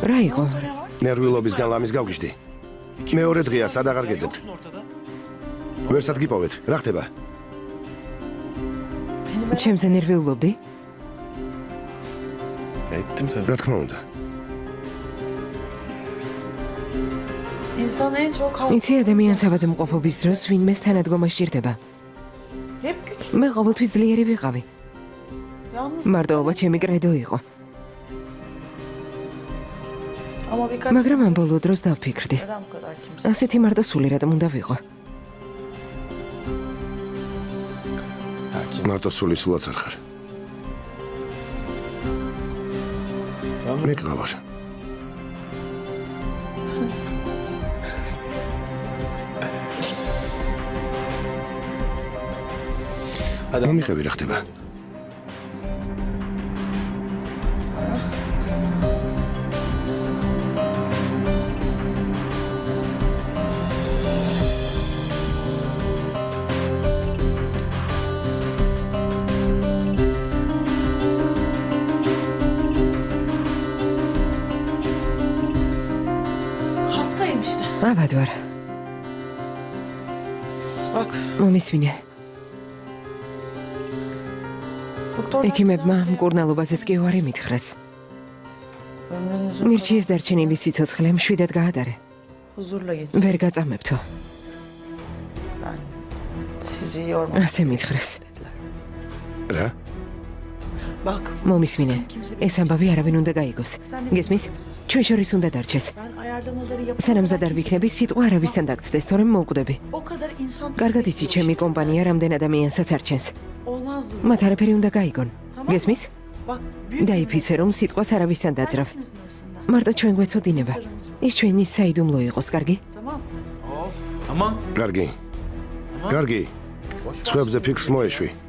რა იყო? ნერვიულობისგან ლამის გავგიჟდი. მეორე დღეა სად აღარ გეძებთ. ვერსად გიპოვეთ. რა ხდება? ჩემზე ნერვიულობდი? რა თქმა უნდა. იცი ადამიანს ავადმყოფობის დროს ვინმეს თანადგომა სჭირდება. მე ყოველთვის ძლიერი ვიყავი. მარტოობა ჩემი კრედო იყო. მაგრამ ამ ბოლო დროს დავფიქრდი. ასეთი მარტოსული რატომ უნდა ვიყო? მარტოსული სულაც არ ხარ. მე გყავარ. მომიხევი რა ხდება? Hastayım işte. აბად ვარ. Bak. მომისმინე. Doktor ექიმებმა მკურნალობაზეც კი უარი მითხრეს. ömrünüzü მირჩიეს დარჩენილი სიცოცხლე მშვიდად გაატარე. huzurla geçin. ვერ გაწამებთო. Ben sizi yormam ასე მითხრეს. dediler. რა? Bak. მომისმინე. ეს ამბავი არავინ უნდა გაიგოს. გესმის? ჩვენ შორის უნდა დარჩეს. Ben ayarlamaları yapıp სანამ ზად არ ვიქნები, სიტყვა არავისთან დაგწდეს, თორემ მოვკვდები. o kadar insan კარგად იცი, ჩემი კომპანია რამდენ ადამიანსაც არჩენს. olmaz diyor. მათ არაფერი უნდა გაიგონ. გესმის? Bak büyük დაიფიცე, რომ სიტყვას არავისთან დაძრავ. ikimizin arasında. მარტო ჩვენ გვეცოდინება. ის ჩვენი საიდუმლო იყოს, კარგი? Tamam. Tamam. კარგი. კარგი. სხვებზე ფიქრს მოეშვი.